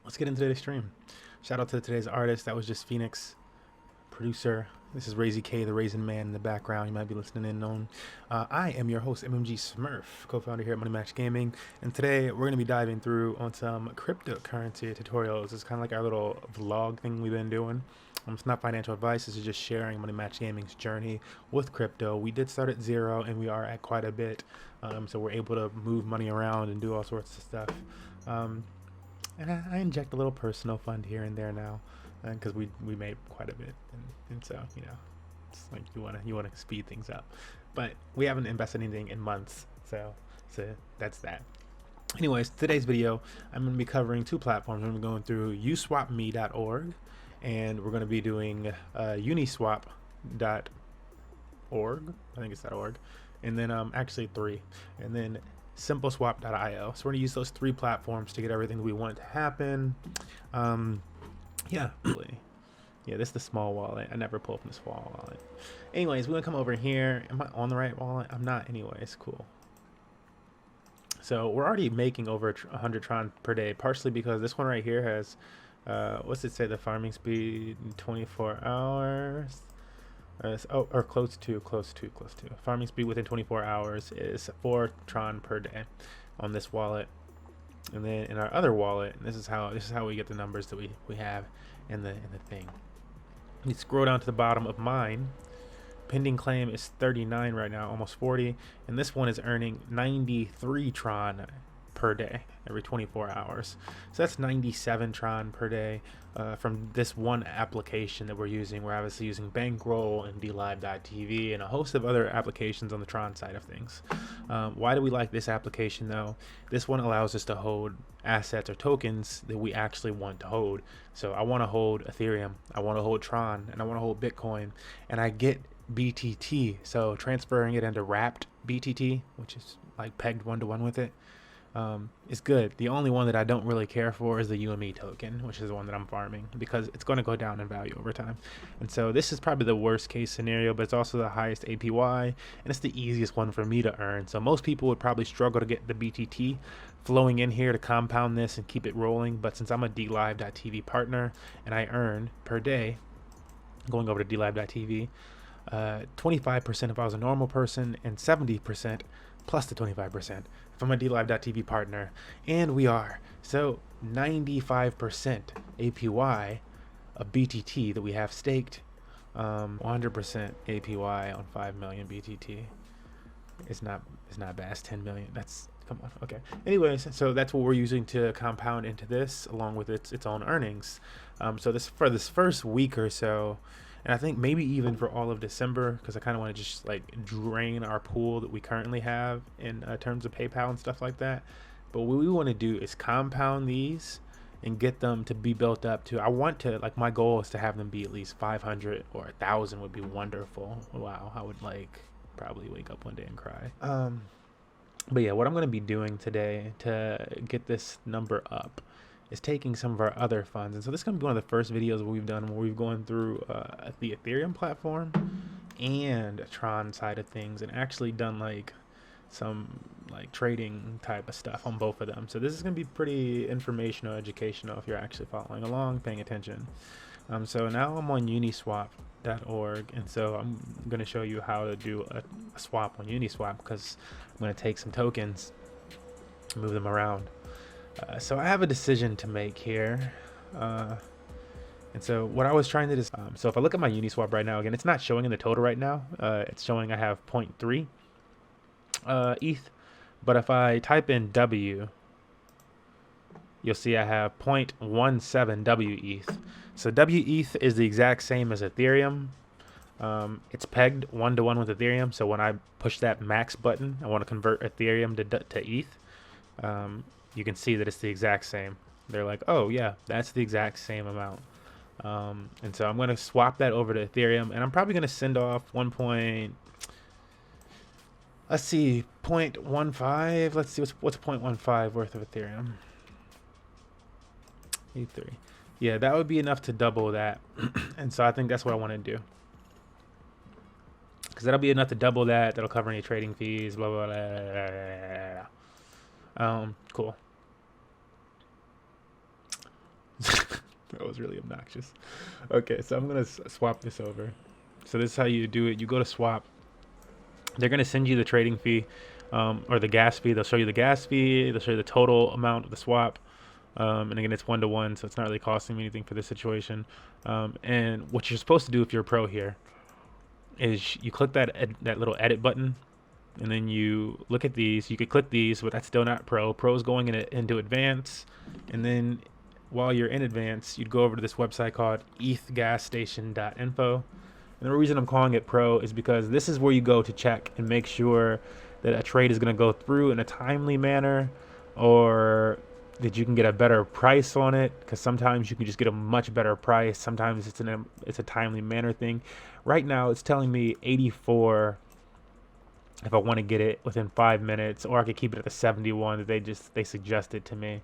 let's get into today's stream. Shout out to today's artist. That was just Phoenix, producer. This is Razy K, the Raisin Man in the background. You might be listening in on. I am your host, MMG Smurf, co-founder here at Money Match Gaming, and today we're going to be diving through on some cryptocurrency tutorials. It's kind of like our little vlog thing we've been doing. It's not financial advice. This is just sharing Money Match Gaming's journey with crypto. We did start at zero, and we are at quite a bit, so we're able to move money around and do all sorts of stuff. And I inject a little personal fund here and there now, because we made quite a bit, and so it's like you wanna speed things up, but we haven't invested anything in months, so that's that. Anyways, today's video I'm going to be covering two platforms. I'm going to be going through uswapme.org, and we're going to be doing uniswap.org. I think it's .org, and then actually three, and then simpleswap.io. So we're going to use those three platforms to get everything we want to happen. Yeah, this is the small wallet. I never pull from the small wallet. Anyways, we're going to come over here. Am I on the right wallet? I'm not. Anyways, cool. So we're already making over 100 Tron per day, partially because this one right here has, what's it say, the farming speed in 24 hours? Or close to. Farming speed within 24 hours is 4 Tron per day on this wallet. And then in our other wallet, this is how we get the numbers that we have in the thing. You scroll down to the bottom of mine. Pending claim is 39 right now, almost 40, and this one is earning 93 Tron per day every 24 hours. So that's 97 Tron per day from this one application that we're using. We're obviously using Bankroll and DLive.tv and a host of other applications on the Tron side of things. Why do we like this application though? This one allows us to hold assets or tokens that we actually want to hold. So I want to hold Ethereum, I want to hold Tron, and I want to hold Bitcoin, and I get BTT, so transferring it into wrapped BTT, which is like pegged 1-to-1 with it, is good. The only one that I don't really care for is the UME token, which is the one that I'm farming, because it's going to go down in value over time. And so this is probably the worst case scenario, but it's also the highest APY, and it's the easiest one for me to earn. So most people would probably struggle to get the BTT flowing in here to compound this and keep it rolling, but since I'm a DLive.tv partner and I earn per day going over to DLive.tv 25% if I was a normal person, and 70% plus the 25% if I'm a DLive.tv partner, and we are. So 95% APY of BTT that we have staked, 100% APY on 5 million BTT. It's not bad. It's 10 million. That's, come on. Okay. Anyways, so that's what we're using to compound into this, along with its own earnings. So for this first week or so, and I think maybe even for all of December, because I kind of want to just like drain our pool that we currently have in terms of PayPal and stuff like that. But what we want to do is compound these and get them to be built up to, I want to, like, my goal is to have them be at least 500 or 1,000 would be wonderful. Wow, I would like probably wake up one day and cry. But yeah, what I'm going to be doing today to get this number up is taking some of our other funds. And so this is going to be one of the first videos we've done where we've gone through the Ethereum platform and Tron side of things, and actually done like some like trading type of stuff on both of them. So this is going to be pretty informational, educational if you're actually following along, paying attention. So now I'm on uniswap.org, and so I'm going to show you how to do a swap on Uniswap, because I'm going to take some tokens, move them around. So I have a decision to make here, and so what I was trying to do, so if I look at my Uniswap right now, again, it's not showing in the total right now. It's showing I have 0.3 ETH, but if I type in W, you'll see I have 0.17 WETH. So WETH is the exact same as Ethereum. It's pegged 1-to-1 with Ethereum. So when I push that max button, I want to convert Ethereum to ETH. You can see that it's the exact same. They're like, oh yeah, that's the exact same amount. And so I'm going to swap that over to Ethereum, and I'm probably going to send off 0.15. Let's see, 0.15. Let's see what's 0.15 worth of Ethereum. E3. Yeah, that would be enough to double that. And so I think that's what I want to do, because that'll be enough to double that. That'll cover any trading fees, blah blah blah. Cool. That was really obnoxious. Okay, so I'm gonna swap this over. So this is how you do it. You go to swap. They're gonna send you the trading fee, or the gas fee. They'll show you the gas fee. They'll show you the total amount of the swap. And again, it's 1-to-1, so it's not really costing me anything for this situation. And what you're supposed to do if you're a pro here is you click that little edit button, and then you look at these. You could click these, but that's still not pro. Pro is going into advanced, and then while you're in advanced, you'd go over to this website called ethgasstation.info. And the reason I'm calling it pro is because this is where you go to check and make sure that a trade is going to go through in a timely manner, or that you can get a better price on it, because sometimes you can just get a much better price. Sometimes it's a timely manner thing. Right now it's telling me 84 if I want to get it within 5 minutes, or I could keep it at the 71 that they suggested to me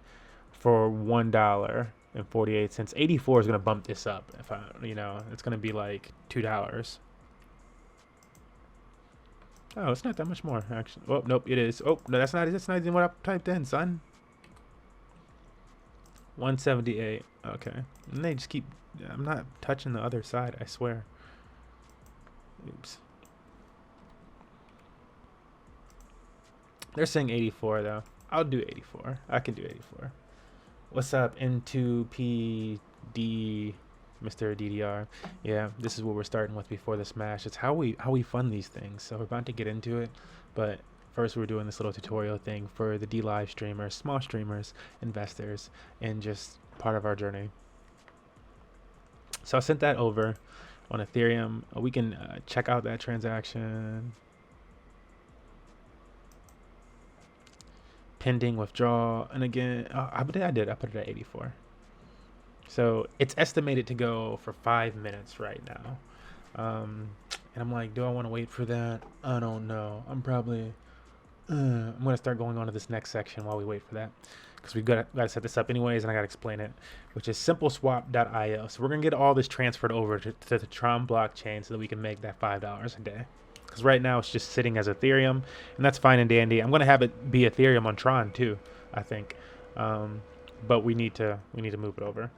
for $1.48. 84 is going to bump this up. If it's going to be like $2. Oh, it's not that much more actually. Oh, nope, it is. Oh, no, that's not even what I typed in, son. 178. Okay. And they just keep, I'm not touching the other side, I swear. Oops. They're saying 84 though. I'll do 84. I can do 84. What's up, N2PD, Mr. DDR? Yeah, this is what we're starting with before the smash. It's how we fund these things. So we're about to get into it, but first we're doing this little tutorial thing for the D-Live streamers, small streamers, investors, and just part of our journey. So I sent that over on Ethereum. We can check out that transaction. Pending withdrawal, and again, I put it at 84. So it's estimated to go for 5 minutes right now. And I'm like, do I want to wait for that? I don't know. I'm probably I'm gonna start going on to this next section while we wait for that, because we've got to set this up anyways, and I gotta explain it, which is simpleswap.io. So we're gonna get all this transferred over to the Tron blockchain so that we can make that $5 a day. Because right now it's just sitting as Ethereum, and that's fine and dandy. I'm gonna have it be Ethereum on Tron too, I think, but we need to move it over.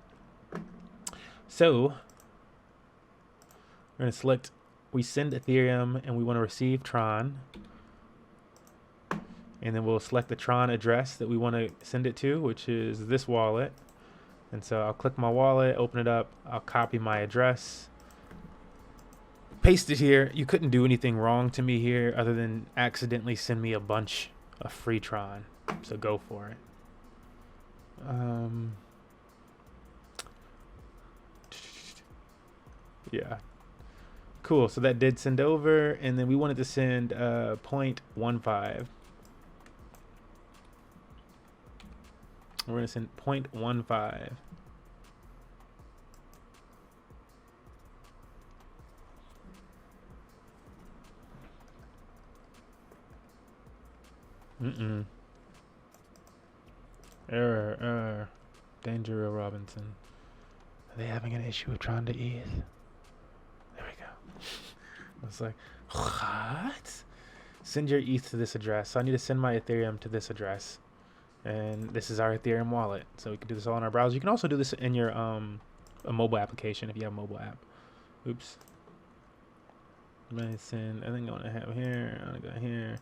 So we're gonna select, we send Ethereum, and we want to receive Tron, and then we'll select the Tron address that we want to send it to, which is this wallet. And so I'll click my wallet, open it up, I'll copy my address, paste it here. You couldn't do anything wrong to me here other than accidentally send me a bunch of free Tron. So go for it. Yeah. Cool. So that did send over, and then we wanted to send 0.15. We're going to send 0.15. Error. Danger Robinson. Are they having an issue with Tron to ETH? There we go. I was like, what? Send your ETH to this address. So I need to send my Ethereum to this address. And this is our Ethereum wallet. So we can do this all in our browser. You can also do this in your a mobile application if you have a mobile app. Oops. I'm gonna send, I think I want to have here. I'm gonna go here.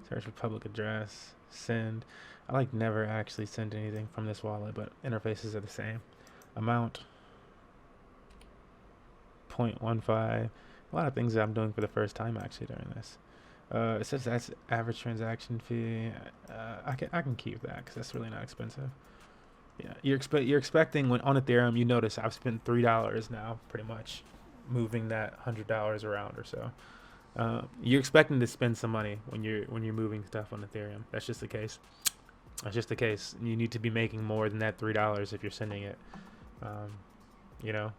Search for public address. Send. I like never actually send anything from this wallet, but interfaces are the same. Amount 0.15. A lot of things that I'm doing for the first time actually during this. It says that's average transaction fee. I can keep that because that's really not expensive. Yeah, you're expecting, when on Ethereum, you notice I've spent $3 now, pretty much, moving that $100 around or so. You're expecting to spend some money when you're moving stuff on Ethereum. That's just the case. That's just the case. You need to be making more than that $3 if you're sending it. You know,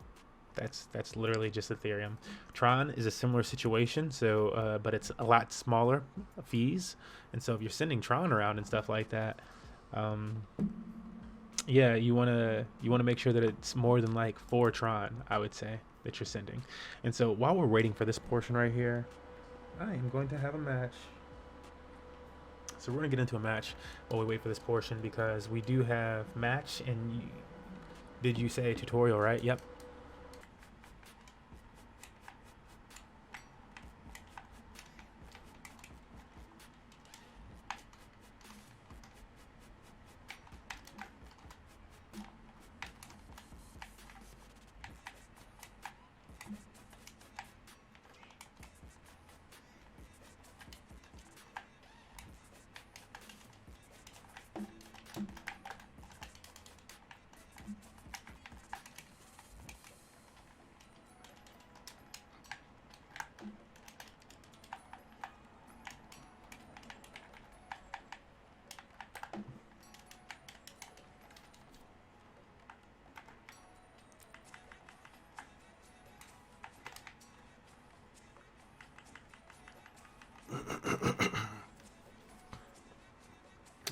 that's literally just Ethereum. Tron is a similar situation, so but it's a lot smaller fees, and so if you're sending Tron around and stuff like that, yeah, you wanna make sure that it's more than like 4 Tron, I would say, that you're sending. And so while we're waiting for this portion right here, I am going to have a match. So we're gonna get into a match while we wait for this portion, because we do have match, and Did you say tutorial, right? Yep.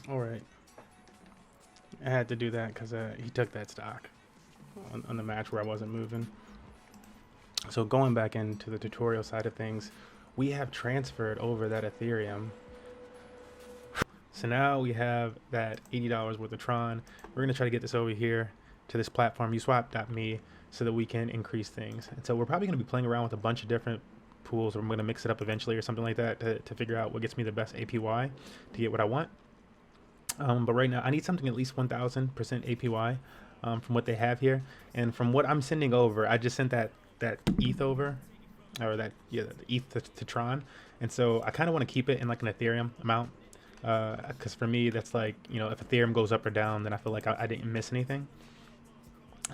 All right. I had to do that because he took that stock on the match where I wasn't moving. So going back into the tutorial side of things, we have transferred over that Ethereum. So now we have that $80 worth of Tron. We're going to try to get this over here to this platform, Uswapme, so that we can increase things. And so we're probably going to be playing around with a bunch of different pools, or I'm going to mix it up eventually or something like that to figure out what gets me the best APY to get what I want. But right now I need something at least 1000% APY from what they have here. And from what I'm sending over, I just sent that ETH over, or the ETH to Tron. And so I kind of want to keep it in like an Ethereum amount. Because for me, that's like, if Ethereum goes up or down, then I feel like I didn't miss anything.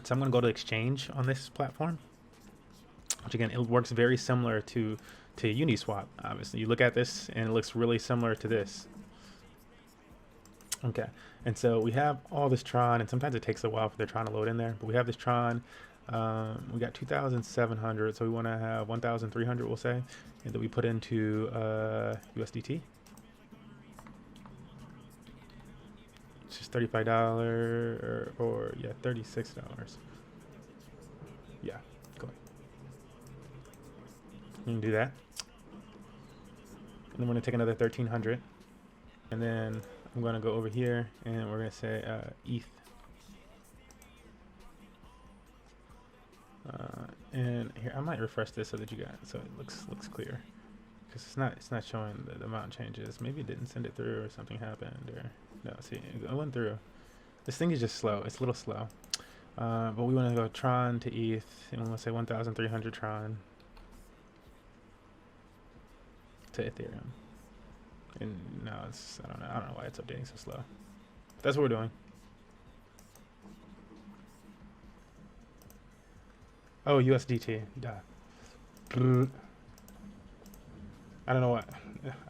So I'm going to go to exchange on this platform, which again, it works very similar to Uniswap. Obviously, you look at this and it looks really similar to this. Okay, and so we have all this Tron, and sometimes it takes a while for the Tron to load in there, but we have this Tron. We got 2,700, so we want to have 1,300, we'll say, and that we put into USDT. It's just $35 or yeah, $36. Yeah, go ahead. You can do that. And then we're gonna take another 1,300, and then I'm gonna go over here and we're gonna say ETH. And here I might refresh this so that you got so it looks clear, because it's not showing the amount changes. Maybe it didn't send it through or something happened, or no. See, it went through. This thing is just slow. It's a little slow. But we want to go Tron to ETH, and we want to say 1,300 Tron to Ethereum. And now it's I don't know why it's updating so slow. That's what we're doing. Oh, USDT. Duh. I don't know what.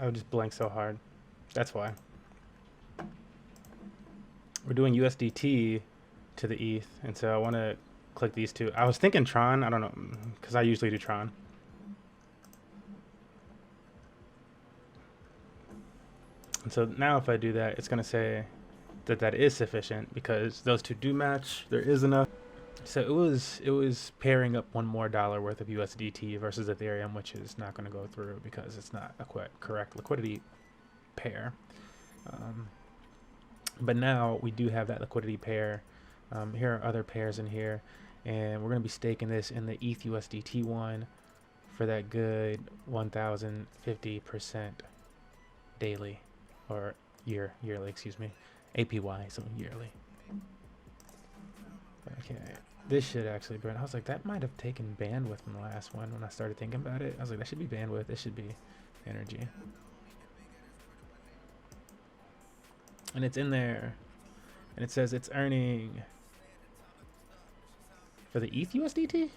I would just blank so hard. That's why. We're doing USDT to the ETH, and so I want to click these two. I was thinking Tron. I don't know, because I usually do Tron. And so now if I do that, it's going to say that is sufficient because those two do match. There is enough. So it was pairing up $1 more worth of USDT versus Ethereum, which is not going to go through because it's not a correct liquidity pair. But now we do have that liquidity pair. Here are other pairs in here, and we're going to be staking this in the ETH USDT one for that good 1,050% daily, or yearly, excuse me, APY, so yearly. Okay, this should actually burn. I was like, that might have taken bandwidth from the last one when I started thinking about it. I was like, that should be bandwidth. This should be energy. And it's in there. And it says it's earning for the ETH USDT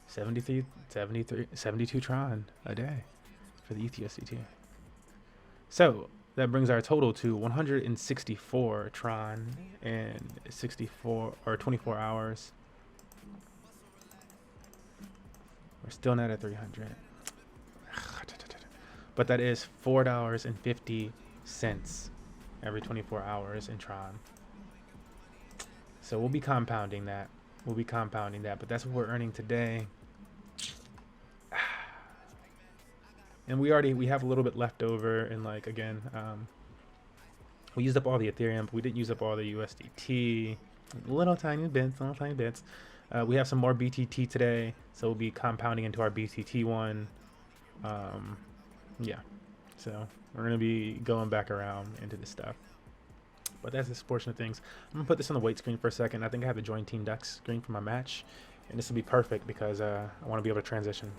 72 Tron a day for the ETH USDT. So that brings our total to 164 Tron in 24 hours. We're still not at 300. But that is $4.50 every 24 hours in Tron. So we'll be compounding that. But that's what we're earning today. And we have a little bit left over, and we used up all the Ethereum, but we didn't use up all the USDT. Little tiny bits, little tiny bits. We have some more BTT today, so we'll be compounding into our BTT one. Yeah, so we're gonna be going back around into this stuff. But that's this portion of things. I'm gonna put this on the wait screen for a second. I think I have the join team deck screen for my match, and this will be perfect because I want to be able to transition.